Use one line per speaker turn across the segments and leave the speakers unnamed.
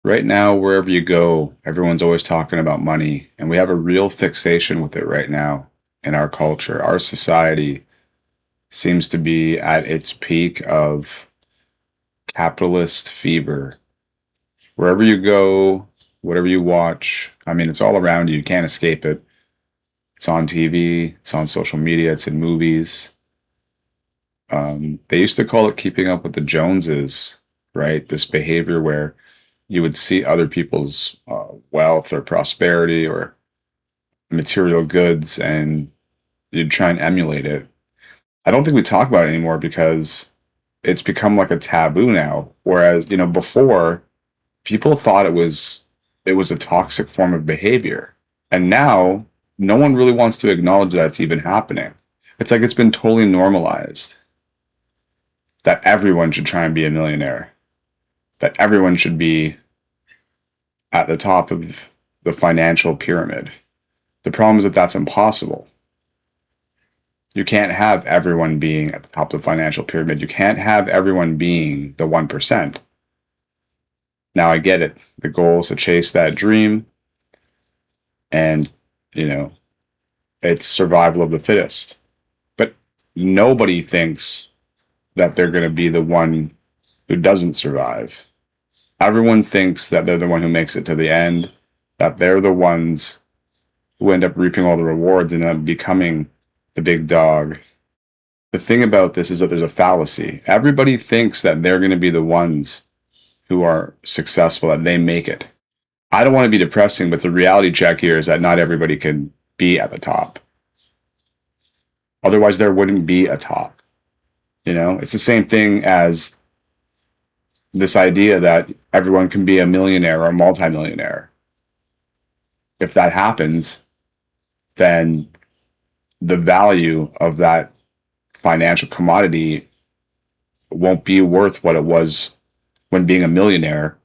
Right now, wherever you go, everyone's always talking about money, and we have a real fixation with it right now in our culture. Our society seems to be at its peak of capitalist fever. Wherever you go, whatever you watch, I mean, it's all around you. You can't escape it. It's on TV, it's on social media, it's in movies. They used to call it keeping up with the Joneses, right? This behavior where you would see other people's wealth or prosperity or material goods and you'd try and emulate it. I don't think we talk about it anymore because it's become like a taboo now. Whereas, before people thought it was a toxic form of behavior. And now no one really wants to acknowledge that it's even happening. It's like it's been totally normalized that everyone should try and be a millionaire, that everyone should be at the top of the financial pyramid. The problem is that that's impossible. You can't have everyone being at the top of the financial pyramid. You can't have everyone being the 1%. Now, I get it. The goal is to chase that dream, and, you know, it's survival of the fittest. But nobody thinks that they're going to be the one who doesn't survive. Everyone thinks that they're the one who makes it to the end, that they're the ones who end up reaping all the rewards and end up becoming the big dog. The thing about this is that there's a fallacy. Everybody thinks that they're going to be the ones who are successful, that they make it. I don't want to be depressing, but the reality check here is that not everybody can be at the top. Otherwise, there wouldn't be a top. It's the same thing as this idea that everyone can be a millionaire or a multimillionaire. If that happens, then the value of that financial commodity won't be worth what it was when being a millionaire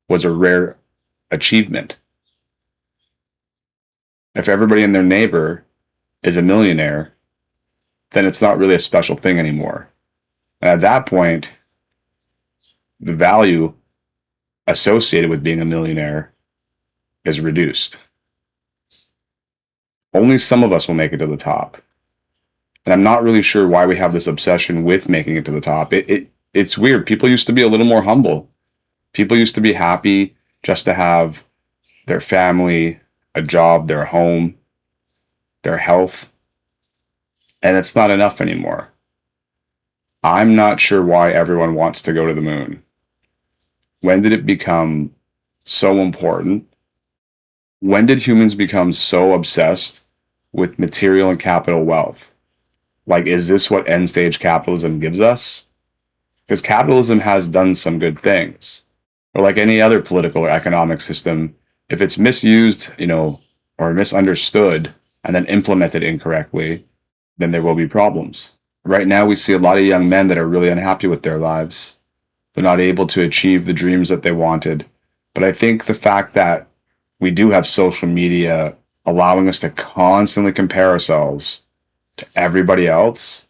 was a rare achievement. If everybody and their neighbor is a millionaire, then it's not really a special thing anymore. And at that point, the value associated with being a millionaire is reduced. Only some of us will make it to the top. And I'm not really sure why we have this obsession with making it to the top. It's weird. People used to be a little more humble. People used to be happy just to have their family, a job, their home, their health. And it's not enough anymore. I'm not sure why everyone wants to go to the moon. When did it become so important? When did humans become so obsessed with material and capital wealth? Like, is this what end stage capitalism gives us? Because capitalism has done some good things. Or like any other political or economic system, if it's misused, or misunderstood and then implemented incorrectly, then there will be problems. Right now, we see a lot of young men that are really unhappy with their lives. They're not able to achieve the dreams that they wanted. But I think the fact that we do have social media allowing us to constantly compare ourselves to everybody else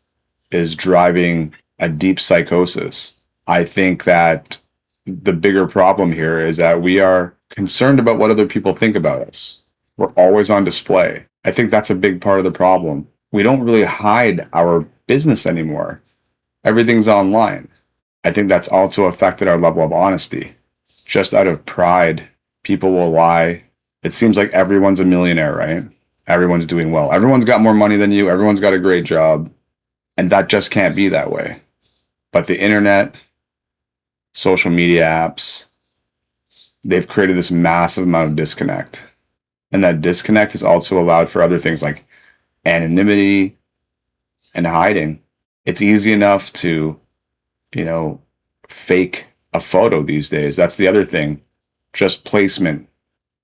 is driving a deep psychosis. I think that the bigger problem here is that we are concerned about what other people think about us. We're always on display. I think that's a big part of the problem. We don't really hide our business anymore. Everything's online. I think that's also affected our level of honesty. Just out of pride, people will lie. It seems like everyone's a millionaire, right? Everyone's doing well. Everyone's got more money than you. Everyone's got a great job. And that just can't be that way. But the internet, social media apps, they've created this massive amount of disconnect. And that disconnect is also allowed for other things like anonymity and hiding. It's easy enough to, fake a photo these days. That's the other thing. Just placement.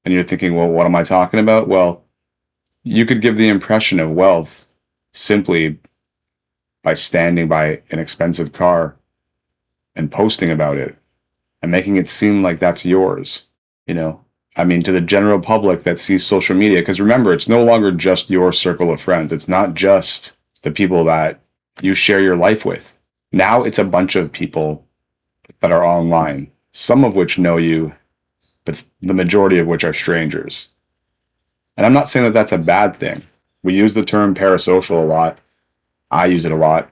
And you're thinking, well, what am I talking about? Well, you could give the impression of wealth simply by standing by an expensive car and posting about it and making it seem like that's yours. To the general public that sees social media, because remember, it's no longer just your circle of friends. It's not just the people that you share your life with. Now it's a bunch of people that are online, some of which know you but the majority of which are strangers. And I'm not saying that that's a bad thing. We use the term parasocial a lot. I use it a lot.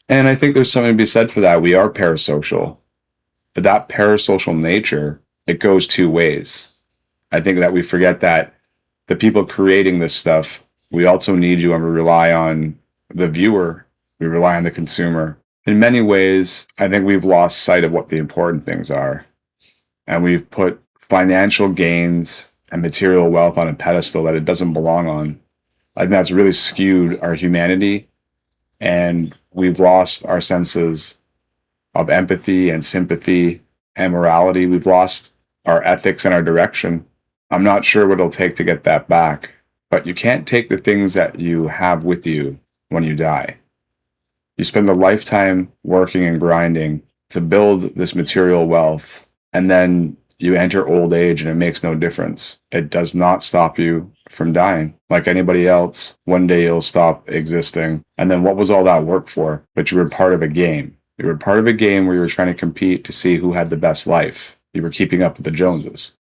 And I think there's something to be said for that. We are parasocial. But that parasocial nature, it goes two ways. I think that we forget that the people creating this stuff, we also need you, and we rely on the viewer. We rely on the consumer. In many ways, I think we've lost sight of what the important things are. And we've put financial gains and material wealth on a pedestal that it doesn't belong on. I think that's really skewed our humanity, and we've lost our senses of empathy and sympathy and morality. We've lost our ethics and our direction. I'm not sure what it'll take to get that back, but you can't take the things that you have with you when you die. You spend a lifetime working and grinding to build this material wealth, and then you enter old age and it makes no difference. It does not stop you from dying. Like anybody else, one day you'll stop existing. And then what was all that work for? But you were part of a game. You were part of a game where you were trying to compete to see who had the best life. You were keeping up with the Joneses.